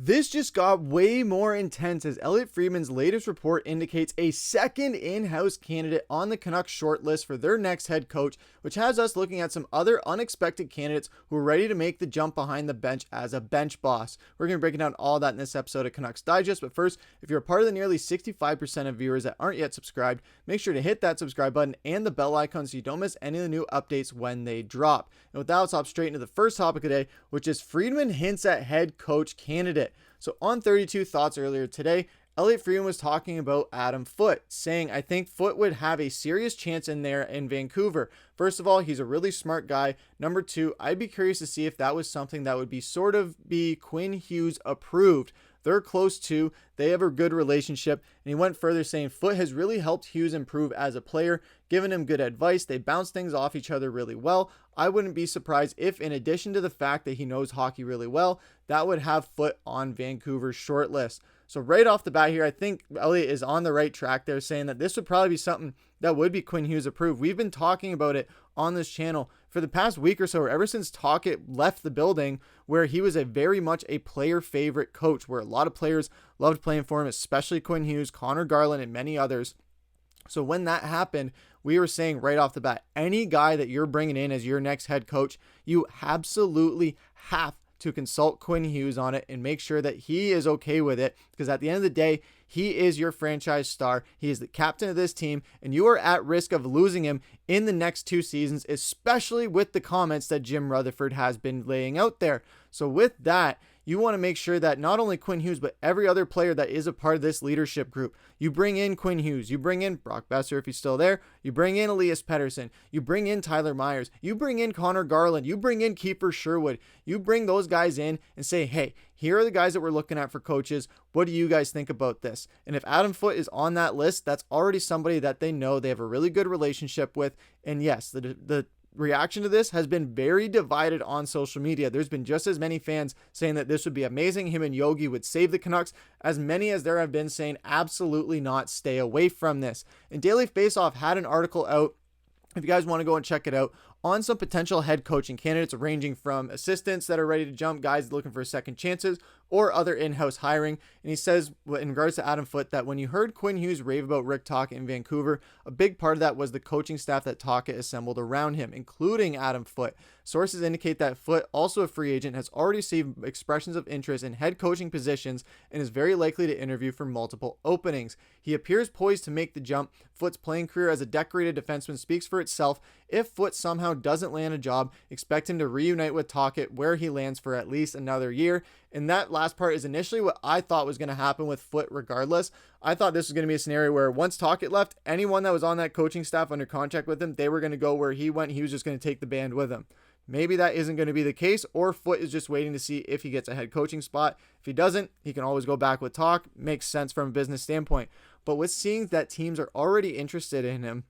This just got way more intense as Elliotte Friedman's latest report indicates a second in-house candidate on the Canucks shortlist for their next head coach, which has us looking at some other unexpected candidates who are ready to make the jump behind the bench as a bench boss. We're going to be breaking down all that in this episode of Canucks Digest, but first, if you're a part of the nearly 65% of viewers that aren't yet subscribed, make sure to hit that subscribe button and the bell icon so you don't miss any of the new updates when they drop. And with that, let's hop straight into the first topic of the day, which is Friedman hints at head coach candidate. So on 32 Thoughts earlier today, Elliotte Friedman was talking about Adam Foote, saying, I think Foote would have a serious chance in there in Vancouver. First of all, he's a really smart guy. Number two, I'd be curious to see if that was something that would be Quinn Hughes approved. They're close to, they have a good relationship, and he went further saying Foote has really helped Hughes improve as a player, giving him good advice. They bounce things off each other really well. I wouldn't be surprised if, in addition to the fact that he knows hockey really well, that would have Foote on Vancouver's shortlist. So right off the bat here, I think Elliotte is on the right track there, saying that this would probably be something that would be Quinn Hughes approved. We've been talking about it on this channel for the past week or so, or ever since Tocchet left the building, where he was very much a player favorite coach, where a lot of players loved playing for him, especially Quinn Hughes, Connor Garland, and many others. So when that happened, we were saying right off the bat, any guy that you're bringing in as your next head coach, you absolutely have to consult Quinn Hughes on it and make sure that he is okay with it, because at the end of the day, he is your franchise star. He is the captain of this team, and you are at risk of losing him in the next 2 seasons, especially with the comments that Jim Rutherford has been laying out there. So with that, you want to make sure that not only Quinn Hughes, but every other player that is a part of this leadership group, you bring in Quinn Hughes, you bring in Brock Boeser if he's still there, you bring in Elias Pettersson, you bring in Tyler Myers, you bring in Connor Garland, you bring in Kiefer Sherwood, you bring those guys in and say, hey, here are the guys that we're looking at for coaches. What do you guys think about this? And if Adam Foote is on that list, that's already somebody that they know they have a really good relationship with. And yes, the reaction to this has been very divided on social media. There's been just as many fans saying that this would be amazing, him and Yogi would save the Canucks, as many as there have been saying absolutely not, stay away from this. And Daily Faceoff had an article out, if you guys want to go and check it out, on some potential head coaching candidates ranging from assistants that are ready to jump, guys looking for second chances, or other in-house hiring. And he says in regards to Adam Foote that when you heard Quinn Hughes rave about Rick Tocchet in Vancouver, a big part of that was the coaching staff that Tocchet assembled around him, including Adam Foote. Sources indicate that Foote, also a free agent, has already received expressions of interest in head coaching positions and is very likely to interview for multiple openings. He appears poised to make the jump. Foote's playing career as a decorated defenseman speaks for itself. If Foote somehow doesn't land a job, expect him to reunite with Tocchet, where he lands for at least another year. And that last part is initially what I thought was going to happen with Foote regardless. I thought this was going to be a scenario where once Tocchet left, anyone that was on that coaching staff under contract with him, they were going to go where he went. He was just going to take the band with him. Maybe that isn't going to be the case, or Foote is just waiting to see if he gets a head coaching spot. If he doesn't, he can always go back with Tocchet. Makes sense from a business standpoint. But with seeing that teams are already interested in him,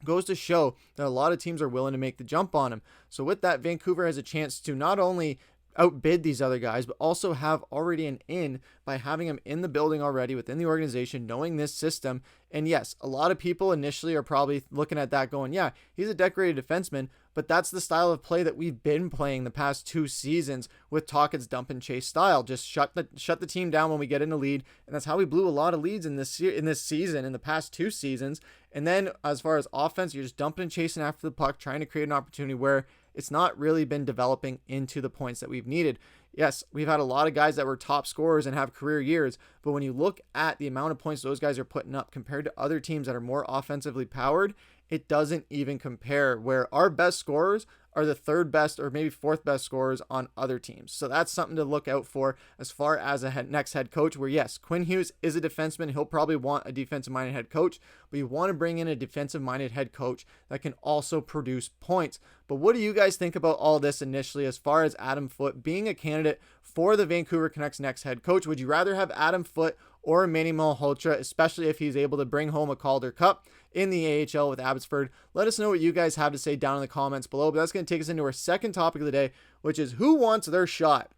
goes to show that a lot of teams are willing to make the jump on him. So with that, Vancouver has a chance to not only outbid these other guys, but also have already an in by having him in the building already within the organization, knowing this system. And yes, a lot of people initially are probably looking at that going, yeah, he's a decorated defenseman, but that's the style of play that we've been playing the past 2 seasons with Tocchet's dump and chase style. Just shut the team down when we get in the lead, and that's how we blew a lot of leads in this season, in the past 2 seasons. And then as far as offense, you're just dumping and chasing after the puck, trying to create an opportunity where it's not really been developing into the points that we've needed. Yes, we've had a lot of guys that were top scorers and have career years, but when you look at the amount of points those guys are putting up compared to other teams that are more offensively powered, it doesn't even compare, where our best scorers are the 3rd best or maybe 4th best scorers on other teams. So that's something to look out for as far as a next head coach, where yes, Quinn Hughes is a defenseman. He'll probably want a defensive-minded head coach, but you want to bring in a defensive-minded head coach that can also produce points. But what do you guys think about all this initially as far as Adam Foote being a candidate for the Vancouver Canucks next head coach? Would you rather have Adam Foote or Manny Malhotra, especially if he's able to bring home a Calder Cup in the AHL with Abbotsford? Let us know what you guys have to say down in the comments below. But that's going to take us into our second topic of the day, which is who wants their shot.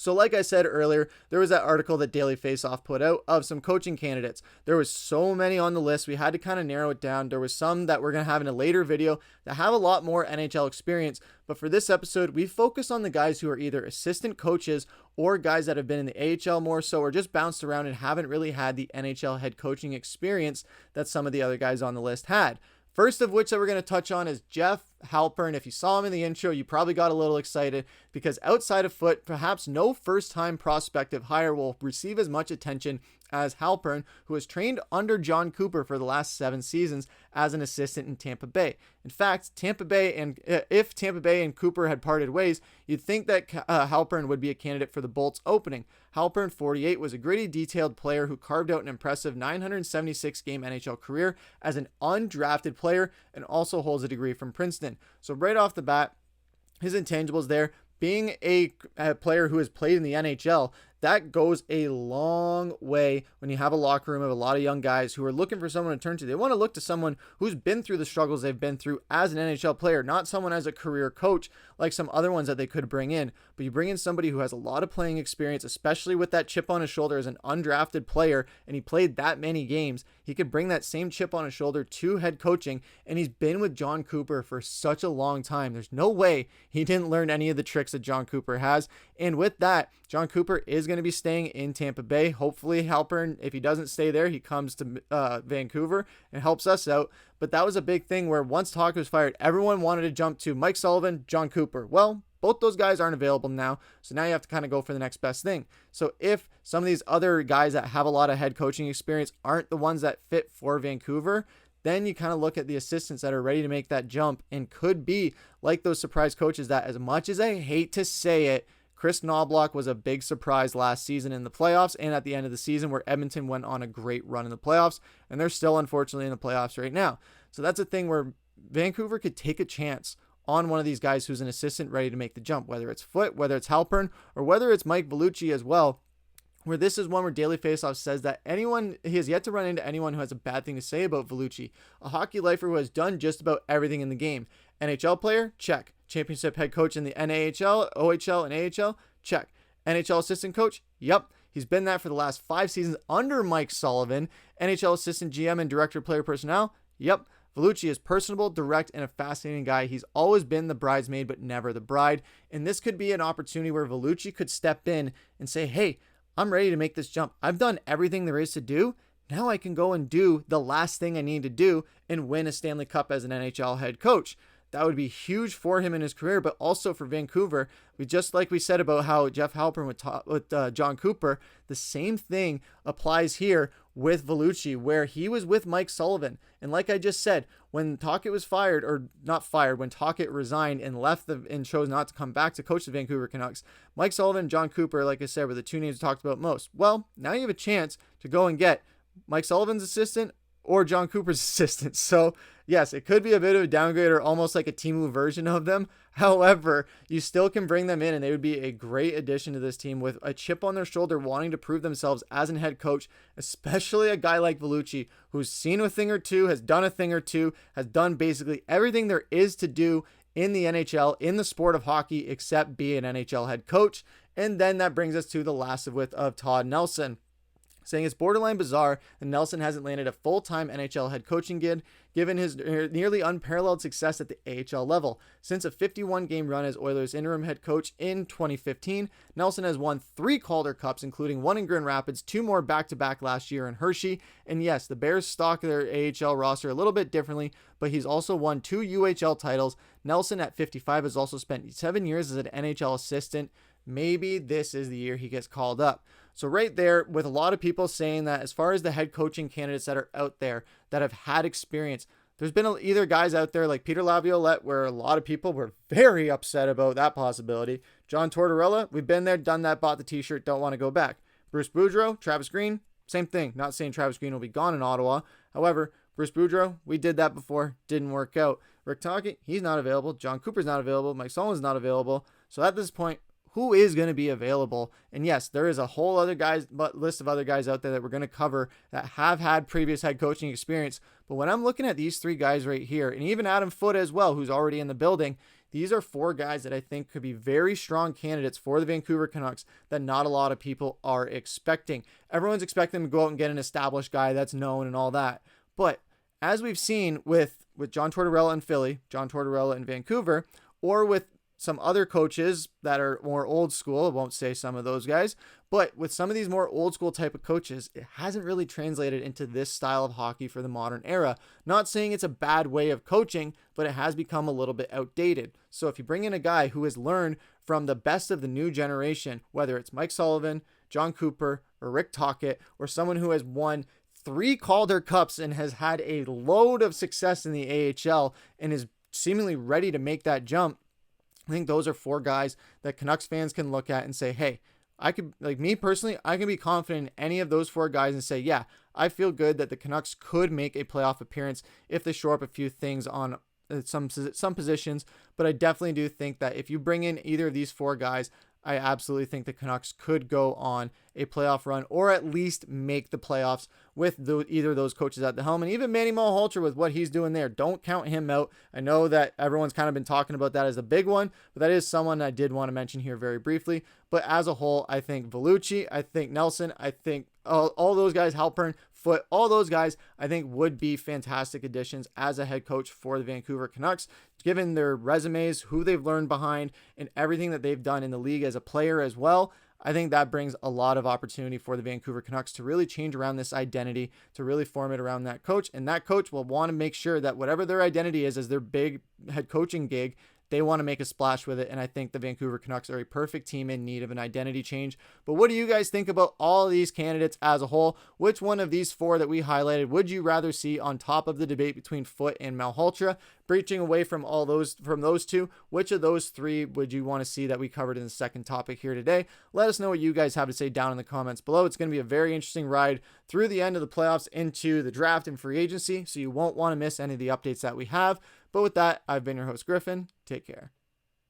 So like I said earlier, there was that article that Daily Faceoff put out of some coaching candidates. There was so many on the list. We had to kind of narrow it down. There was some that we're going to have in a later video that have a lot more NHL experience. But for this episode, we focus on the guys who are either assistant coaches or guys that have been in the AHL more so, or just bounced around and haven't really had the NHL head coaching experience that some of the other guys on the list had. First of which that we're going to touch on is Jeff Halpern. If you saw him in the intro, you probably got a little excited because outside of Foot, perhaps no first-time prospective hire will receive as much attention as Halpern, who has trained under John Cooper for the last 7 seasons as an assistant in Tampa Bay. In fact, if Tampa Bay and Cooper had parted ways, you'd think that Halpern would be a candidate for the Bolts opening. Halpern, 48, was a gritty, detailed player who carved out an impressive 976-game NHL career as an undrafted player and also holds a degree from Princeton. So right off the bat, his intangibles there, being a player who has played in the NHL, that goes a long way when you have a locker room of a lot of young guys who are looking for someone to turn to. They want to look to someone who's been through the struggles they've been through as an NHL player, not someone as a career coach like some other ones that they could bring in. But you bring in somebody who has a lot of playing experience, especially with that chip on his shoulder as an undrafted player, and he played that many games. He could bring that same chip on his shoulder to head coaching, and he's been with John Cooper for such a long time. There's no way he didn't learn any of the tricks that John Cooper has. And with that, John Cooper is going to be staying in Tampa Bay. Hopefully Halpern, if he doesn't stay there, he comes to Vancouver and helps us out. But that was a big thing where once Tocchet was fired, everyone wanted to jump to Mike Sullivan, John Cooper. Well, both those guys aren't available now. So now you have to kind of go for the next best thing. So if some of these other guys that have a lot of head coaching experience aren't the ones that fit for Vancouver, then you kind of look at the assistants that are ready to make that jump and could be like those surprise coaches that, as much as I hate to say it, Chris Knobloch was a big surprise last season in the playoffs and at the end of the season where Edmonton went on a great run in the playoffs, and they're still unfortunately in the playoffs right now. So that's a thing where Vancouver could take a chance on one of these guys who's an assistant ready to make the jump, whether it's Foot, whether it's Halpern, or whether it's Mike Vellucci as well, where this is one where Daily Faceoff says that he has yet to run into anyone who has a bad thing to say about Vellucci, a hockey lifer who has done just about everything in the game. NHL player? Check. Championship head coach in the NAHL, OHL, and AHL? Check. NHL assistant coach? Yep. He's been that for the last 5 seasons under Mike Sullivan. NHL assistant GM and director of player personnel? Yep. Vellucci is personable, direct, and a fascinating guy. He's always been the bridesmaid, but never the bride. And this could be an opportunity where Vellucci could step in and say, hey, I'm ready to make this jump. I've done everything there is to do. Now I can go and do the last thing I need to do and win a Stanley Cup as an NHL head coach. That would be huge for him in his career, but also for Vancouver. Just like we said about how Jeff Halpern with John Cooper, the same thing applies here with Vellucci, where he was with Mike Sullivan. And like I just said, when Tocchet was fired, or not fired, when Tocchet resigned and left and chose not to come back to coach the Vancouver Canucks, Mike Sullivan and John Cooper, like I said, were the 2 names we talked about most. Well, now you have a chance to go and get Mike Sullivan's assistant or John Cooper's assistant. So yes, it could be a bit of a downgrade or almost like a Timu version of them. However, you still can bring them in and they would be a great addition to this team with a chip on their shoulder wanting to prove themselves as a head coach, especially a guy like Vellucci who's seen a thing or two, has done a thing or two, has done basically everything there is to do in the NHL, in the sport of hockey, except be an NHL head coach. And then that brings us to the last of Todd Nelson, saying it's borderline bizarre that Nelson hasn't landed a full-time NHL head coaching gig, given his nearly unparalleled success at the AHL level. Since a 51-game run as Oilers interim head coach in 2015, Nelson has won 3 Calder Cups, including 1 in Grand Rapids, 2 more back-to-back last year in Hershey. And yes, the Bears stock their AHL roster a little bit differently, but he's also won 2 UHL titles. Nelson at 55 has also spent 7 years as an NHL assistant. Maybe this is the year he gets called up. So right there, with a lot of people saying that as far as the head coaching candidates that are out there that have had experience, there's been either guys out there like Peter Laviolette, where a lot of people were very upset about that possibility. John Tortorella, we've been there, done that, bought the t-shirt, don't want to go back. Bruce Boudreau, Travis Green, same thing. Not saying Travis Green will be gone in Ottawa. However, Bruce Boudreau, we did that before, didn't work out. Rick Tocchet, he's not available. John Cooper's not available. Mike Sullivan's not available. So at this point, who is going to be available? And yes, there is a whole other list of other guys out there that we're going to cover that have had previous head coaching experience. But when I'm looking at these 3 guys right here, and even Adam Foote as well, who's already in the building, these are 4 guys that I think could be very strong candidates for the Vancouver Canucks that not a lot of people are expecting. Everyone's expecting them to go out and get an established guy that's known and all that. But as we've seen with John Tortorella in Philly, John Tortorella in Vancouver, or with some other coaches that are more old school, I won't say some of those guys, but with some of these more old school type of coaches, it hasn't really translated into this style of hockey for the modern era. Not saying it's a bad way of coaching, but it has become a little bit outdated. So if you bring in a guy who has learned from the best of the new generation, whether it's Mike Sullivan, John Cooper, or Rick Tocchet, or someone who has won 3 Calder Cups and has had a load of success in the AHL and is seemingly ready to make that jump, I think those are 4 guys that Canucks fans can look at and say, hey, I could, like me personally, I can be confident in any of those 4 guys and say, yeah, I feel good that the Canucks could make a playoff appearance if they shore up a few things on some positions. But I definitely do think that if you bring in either of these 4 guys, I absolutely think the Canucks could go on a playoff run or at least make the playoffs with either of those coaches at the helm. And even Manny Malhotra with what he's doing there, don't count him out. I know that everyone's kind of been talking about that as a big one, but that is someone I did want to mention here very briefly. But as a whole, I think Vellucci, I think Nelson, I think all those guys, Halpern, Foote, all those guys, I think would be fantastic additions as a head coach for the Vancouver Canucks, given their resumes, who they've learned behind, and everything that they've done in the league as a player as well. I think that brings a lot of opportunity for the Vancouver Canucks to really change around this identity, to really form it around that coach. And that coach will want to make sure that whatever their identity is as their big head coaching gig, they want to make a splash with it. And I think the Vancouver Canucks are a perfect team in need of an identity change. But what do you guys think about all of these candidates as a whole? Which one of these 4 that we highlighted would you rather see on top of the debate between Foote and Malhotra? Breaching away from those 2, which of those 3 would you want to see that we covered in the second topic here today? Let us know what you guys have to say down in the comments below. It's going to be a very interesting ride through the end of the playoffs into the draft and free agency, so you won't want to miss any of the updates that we have. But with that, I've been your host, Griffin. Take care.